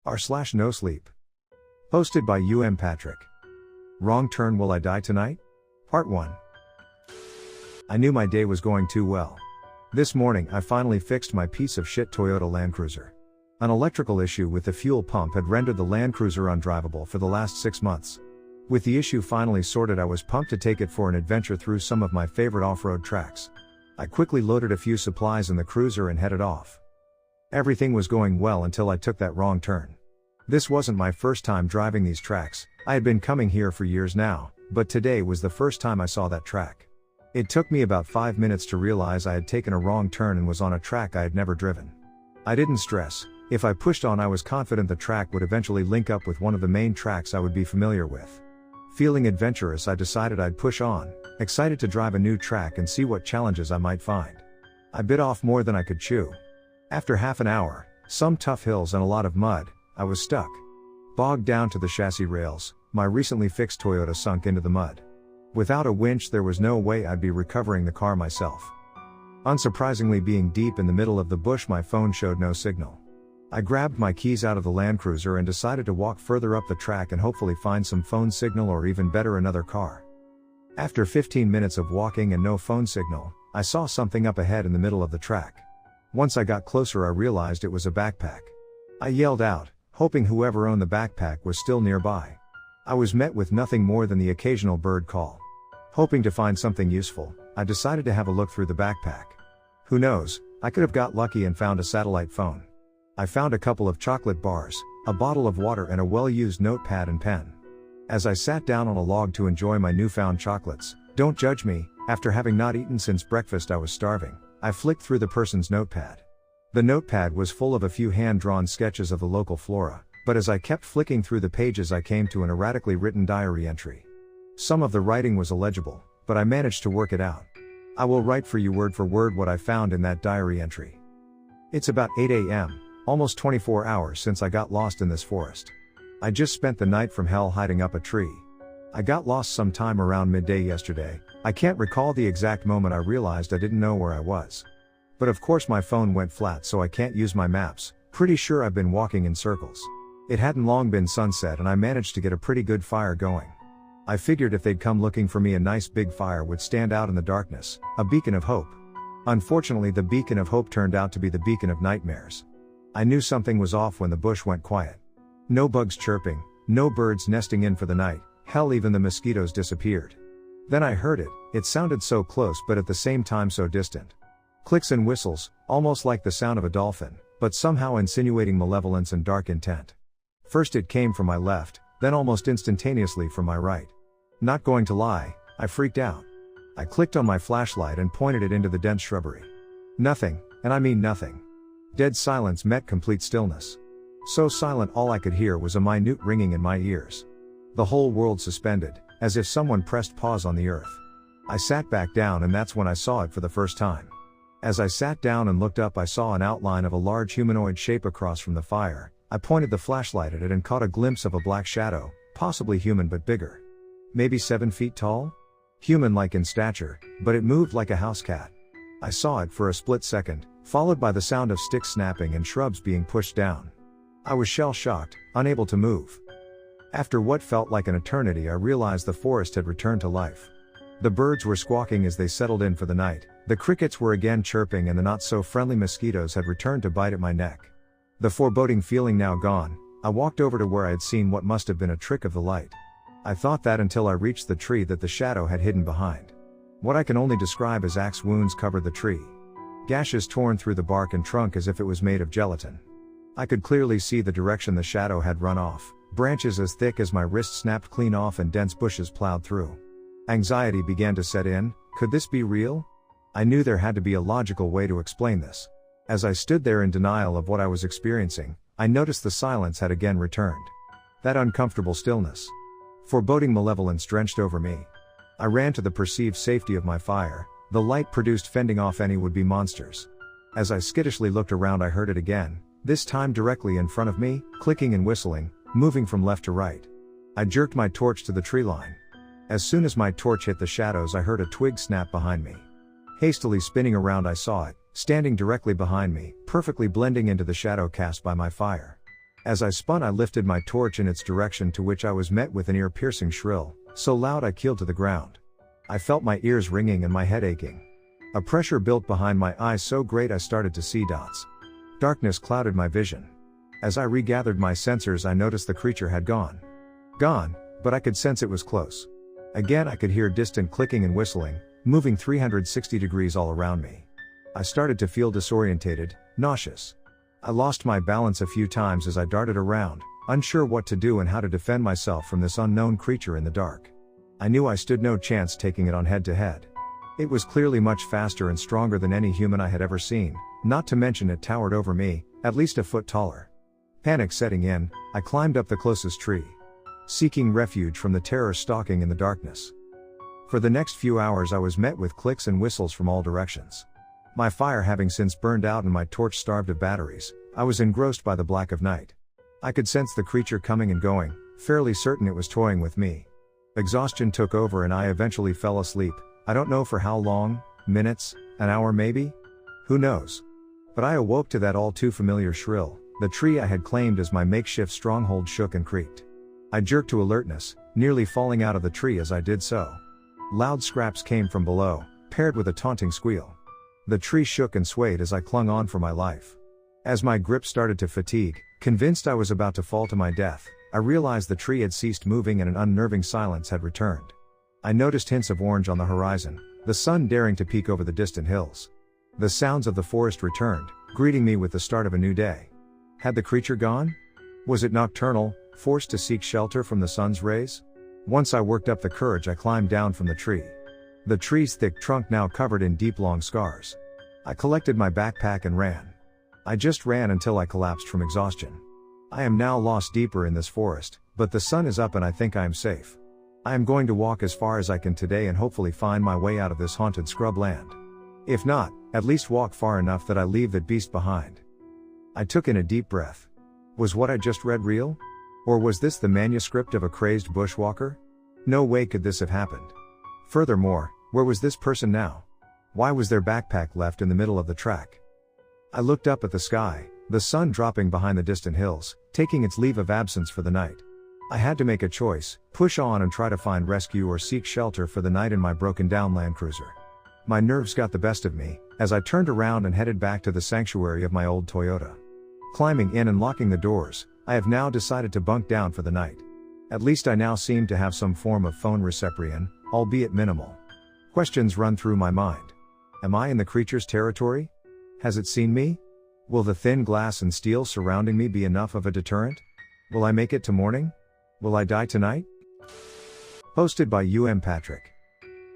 r/NoSleep. Posted by UM Patrick. Wrong turn, will I die tonight? Part 1. I knew my day was going too well. This morning I finally fixed my piece of shit Toyota Land Cruiser. An electrical issue with the fuel pump had rendered the Land Cruiser undrivable for the last 6 months. With the issue finally sorted, I was pumped to take it for an adventure through some of my favorite off-road tracks. I quickly loaded a few supplies in the cruiser and headed off. Everything was going well until I took that wrong turn. This wasn't my first time driving these tracks. I had been coming here for years now, but today was the first time I saw that track. It took me about 5 minutes to realize I had taken a wrong turn and was on a track I had never driven. I didn't stress. If I pushed on, I was confident the track would eventually link up with one of the main tracks I would be familiar with. Feeling adventurous, I decided I'd push on, excited to drive a new track and see what challenges I might find. I bit off more than I could chew. After half an hour, some tough hills and a lot of mud, I was stuck. Bogged down to the chassis rails, my recently fixed Toyota sunk into the mud. Without a winch, there was no way I'd be recovering the car myself. Unsurprisingly, being deep in the middle of the bush, my phone showed no signal. I grabbed my keys out of the Land Cruiser and decided to walk further up the track and hopefully find some phone signal, or even better, another car. After 15 minutes of walking and no phone signal, I saw something up ahead in the middle of the track. Once I got closer, I realized it was a backpack. I yelled out, hoping whoever owned the backpack was still nearby. I was met with nothing more than the occasional bird call. Hoping to find something useful, I decided to have a look through the backpack. Who knows, I could have got lucky and found a satellite phone. I found a couple of chocolate bars, a bottle of water, and a well-used notepad and pen. As I sat down on a log to enjoy my newfound chocolates, don't judge me, after having not eaten since breakfast I was starving, I flicked through the person's notepad. The notepad was full of a few hand-drawn sketches of the local flora, but as I kept flicking through the pages I came to an erratically written diary entry. Some of the writing was illegible, but I managed to work it out. I will write for you word for word what I found in that diary entry. It's about 8 a.m., almost 24 hours since I got lost in this forest. I just spent the night from hell hiding up a tree. I got lost sometime around midday yesterday. I can't recall the exact moment I realized I didn't know where I was. But of course my phone went flat, so I can't use my maps. Pretty sure I've been walking in circles. It hadn't long been sunset and I managed to get a pretty good fire going. I figured if they'd come looking for me, a nice big fire would stand out in the darkness, a beacon of hope. Unfortunately, the beacon of hope turned out to be the beacon of nightmares. I knew something was off when the bush went quiet. No bugs chirping, no birds nesting in for the night, hell, even the mosquitoes disappeared. Then I heard it. It sounded so close but at the same time so distant. Clicks and whistles, almost like the sound of a dolphin, but somehow insinuating malevolence and dark intent. First it came from my left, then almost instantaneously from my right. Not going to lie, I freaked out. I clicked on my flashlight and pointed it into the dense shrubbery. Nothing, and I mean nothing. Dead silence met complete stillness. So silent all I could hear was a minute ringing in my ears. The whole world suspended, as if someone pressed pause on the earth. I sat back down and that's when I saw it for the first time. As I sat down and looked up, I saw an outline of a large humanoid shape across from the fire. I pointed the flashlight at it and caught a glimpse of a black shadow, possibly human but bigger. Maybe 7 feet tall? Human-like in stature, but it moved like a house cat. I saw it for a split second, followed by the sound of sticks snapping and shrubs being pushed down. I was shell-shocked, unable to move. After what felt like an eternity, I realized the forest had returned to life. The birds were squawking as they settled in for the night, the crickets were again chirping, and the not-so-friendly mosquitoes had returned to bite at my neck. The foreboding feeling now gone, I walked over to where I had seen what must have been a trick of the light. I thought that until I reached the tree that the shadow had hidden behind. What I can only describe as axe wounds covered the tree. Gashes torn through the bark and trunk as if it was made of gelatin. I could clearly see the direction the shadow had run off, branches as thick as my wrist snapped clean off and dense bushes plowed through. Anxiety began to set in. Could this be real? I knew there had to be a logical way to explain this. As I stood there in denial of what I was experiencing, I noticed the silence had again returned. That uncomfortable stillness. Foreboding malevolence drenched over me. I ran to the perceived safety of my fire, the light produced fending off any would-be monsters. As I skittishly looked around, I heard it again, this time directly in front of me, clicking and whistling, moving from left to right. I jerked my torch to the tree line. As soon as my torch hit the shadows, I heard a twig snap behind me. Hastily spinning around, I saw it, standing directly behind me, perfectly blending into the shadow cast by my fire. As I spun, I lifted my torch in its direction, to which I was met with an ear-piercing shrill, so loud I keeled to the ground. I felt my ears ringing and my head aching. A pressure built behind my eyes so great I started to see dots. Darkness clouded my vision. As I regathered my senses, I noticed the creature had gone. Gone, but I could sense it was close. Again I could hear distant clicking and whistling, moving 360 degrees all around me. I started to feel disorientated, nauseous. I lost my balance a few times as I darted around, unsure what to do and how to defend myself from this unknown creature in the dark. I knew I stood no chance taking it on head to head. It was clearly much faster and stronger than any human I had ever seen, not to mention it towered over me, at least a foot taller. Panic setting in, I climbed up the closest tree, seeking refuge from the terror stalking in the darkness. For the next few hours I was met with clicks and whistles from all directions. My fire having since burned out and my torch starved of batteries, I was engrossed by the black of night. I could sense the creature coming and going, fairly certain it was toying with me. Exhaustion took over and I eventually fell asleep. I don't know for how long, minutes, an hour maybe? Who knows? But I awoke to that all too familiar shrill. The tree I had claimed as my makeshift stronghold shook and creaked. I jerked to alertness, nearly falling out of the tree as I did so. Loud scraps came from below, paired with a taunting squeal. The tree shook and swayed as I clung on for my life. As my grip started to fatigue, convinced I was about to fall to my death, I realized the tree had ceased moving and an unnerving silence had returned. I noticed hints of orange on the horizon, the sun daring to peek over the distant hills. The sounds of the forest returned, greeting me with the start of a new day. Had the creature gone? Was it nocturnal, forced to seek shelter from the sun's rays? Once I worked up the courage, I climbed down from the tree. The tree's thick trunk now covered in deep long scars. I collected my backpack and ran. I just ran until I collapsed from exhaustion. I am now lost deeper in this forest, but the sun is up and I think I am safe. I am going to walk as far as I can today and hopefully find my way out of this haunted scrub land. If not, at least walk far enough that I leave that beast behind. I took in a deep breath. Was what I just read real? Or was this the manuscript of a crazed bushwalker? No way could this have happened. Furthermore, where was this person now? Why was their backpack left in the middle of the track? I looked up at the sky, the sun dropping behind the distant hills, taking its leave of absence for the night. I had to make a choice, push on and try to find rescue or seek shelter for the night in my broken down Land Cruiser. My nerves got the best of me, as I turned around and headed back to the sanctuary of my old Toyota. Climbing in and locking the doors, I have now decided to bunk down for the night. At least I now seem to have some form of phone reception, albeit minimal. Questions run through my mind. Am I in the creature's territory? Has it seen me? Will the thin glass and steel surrounding me be enough of a deterrent? Will I make it to morning? Will I die tonight? Posted by Patrick.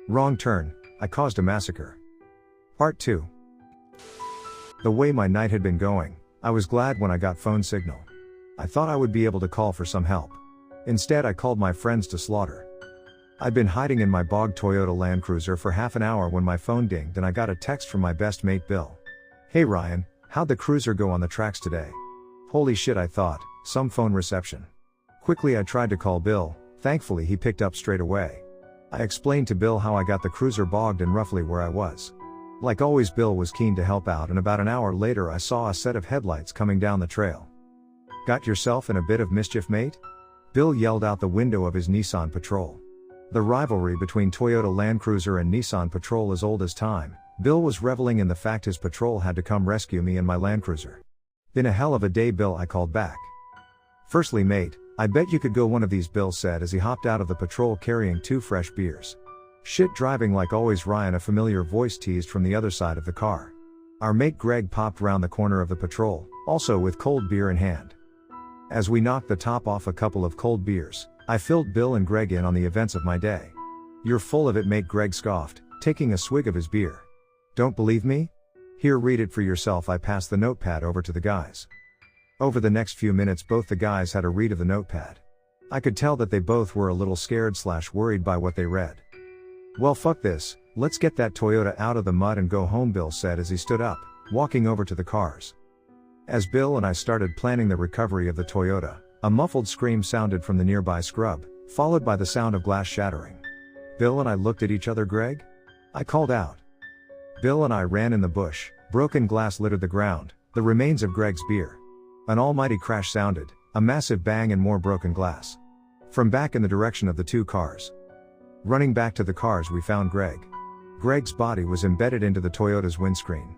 Wrong turn, I caused a massacre. Part 2. The way my night had been going, I was glad when I got phone signal. I thought I would be able to call for some help. Instead I called my friends to slaughter. I'd been hiding in my bogged Toyota Land Cruiser for half an hour when my phone dinged and I got a text from my best mate Bill. Hey Ryan, how'd the cruiser go on the tracks today? Holy shit, I thought, some phone reception. Quickly I tried to call Bill, thankfully he picked up straight away. I explained to Bill how I got the cruiser bogged and roughly where I was. Like always Bill was keen to help out and about an hour later I saw a set of headlights coming down the trail. Got yourself in a bit of mischief, mate? Bill yelled out the window of his Nissan Patrol. The rivalry between Toyota Land Cruiser and Nissan Patrol is old as time. Bill was reveling in the fact his patrol had to come rescue me and my Land Cruiser. Been a hell of a day, Bill, I called back. Firstly, mate, I bet you could go one of these, Bill said as he hopped out of the patrol carrying 2 fresh beers. Shit, driving like always, Ryan, a familiar voice teased from the other side of the car. Our mate Greg popped round the corner of the patrol, also with cold beer in hand. As we knocked the top off a couple of cold beers, I filled Bill and Greg in on the events of my day. You're full of it, mate, Greg scoffed, taking a swig of his beer. Don't believe me? Here, read it for yourself. I passed the notepad over to the guys. Over the next few minutes both the guys had a read of the notepad. I could tell that they both were a little scared/worried by what they read. Well, fuck this, let's get that Toyota out of the mud and go home, Bill said as he stood up, walking over to the cars. As Bill and I started planning the recovery of the Toyota, a muffled scream sounded from the nearby scrub, followed by the sound of glass shattering. Bill and I looked at each other. Greg? I called out. Bill and I ran in the bush, broken glass littered the ground, the remains of Greg's beer. An almighty crash sounded, a massive bang and more broken glass. From back in the direction of the two cars. Running back to the cars we found Greg. Greg's body was embedded into the Toyota's windscreen.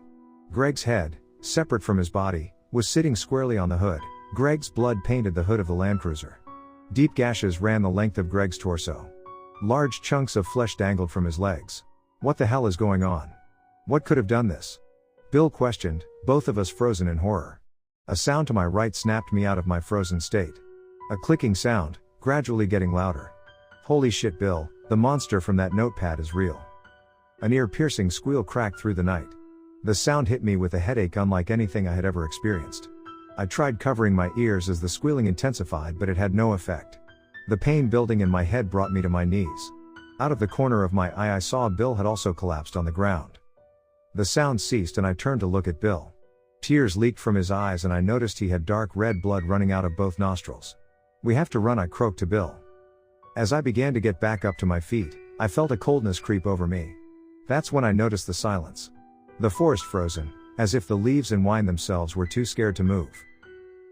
Greg's head, separate from his body, was sitting squarely on the hood. Greg's blood painted the hood of the Land Cruiser. Deep gashes ran the length of Greg's torso. Large chunks of flesh dangled from his legs. What the hell is going on? What could have done this? Bill questioned, both of us frozen in horror. A sound to my right snapped me out of my frozen state. A clicking sound, gradually getting louder. Holy shit, Bill, the monster from that notepad is real. An ear-piercing squeal cracked through the night. The sound hit me with a headache unlike anything I had ever experienced. I tried covering my ears as the squealing intensified, but it had no effect. The pain building in my head brought me to my knees. Out of the corner of my eye I saw Bill had also collapsed on the ground. The sound ceased and I turned to look at Bill. Tears leaked from his eyes and I noticed he had dark red blood running out of both nostrils. "We have to run," I croaked to Bill. As I began to get back up to my feet, I felt a coldness creep over me. That's when I noticed the silence. The forest frozen, as if the leaves and wind themselves were too scared to move.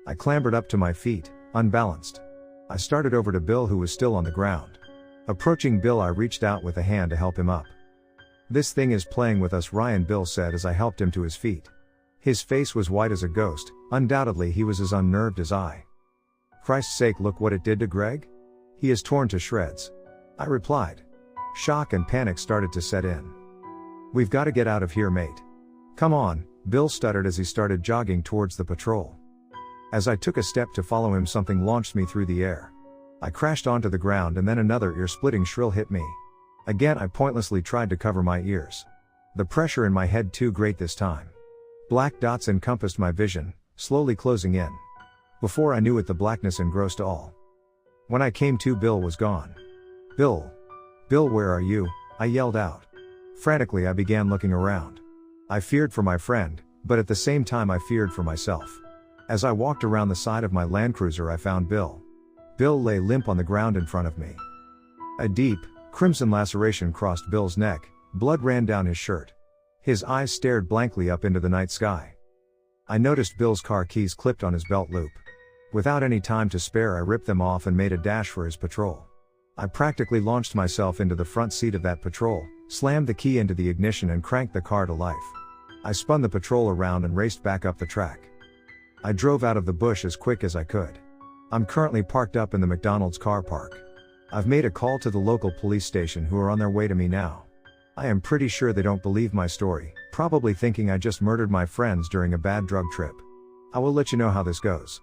I clambered up to my feet, unbalanced. I started over to Bill who was still on the ground. Approaching Bill I reached out with a hand to help him up. "This thing is playing with us," Ryan, Bill said as I helped him to his feet. His face was white as a ghost, undoubtedly he was as unnerved as I. "Christ's sake, look what it did to Greg? He is torn to shreds," I replied. Shock and panic started to set in. "We've got to get out of here, mate." "Come on," Bill stuttered as he started jogging towards the patrol. As I took a step to follow him, something launched me through the air. I crashed onto the ground and then another ear-splitting shrill hit me. Again I pointlessly tried to cover my ears. The pressure in my head too great this time. Black dots encompassed my vision, slowly closing in. Before I knew it, the blackness engrossed all. When I came to, Bill was gone. "Bill! Bill, where are you?" I yelled out. Frantically I began looking around. I feared for my friend, but at the same time I feared for myself. As I walked around the side of my Land Cruiser I found Bill. Bill lay limp on the ground in front of me. A deep, crimson laceration crossed Bill's neck, blood ran down his shirt. His eyes stared blankly up into the night sky. I noticed Bill's car keys clipped on his belt loop. Without any time to spare I ripped them off and made a dash for his patrol. I practically launched myself into the front seat of that patrol, slammed the key into the ignition and cranked the car to life. I spun the patrol around and raced back up the track. I drove out of the bush as quick as I could. I'm currently parked up in the McDonald's car park. I've made a call to the local police station who are on their way to me now. I am pretty sure they don't believe my story, probably thinking I just murdered my friends during a bad drug trip. I will let you know how this goes.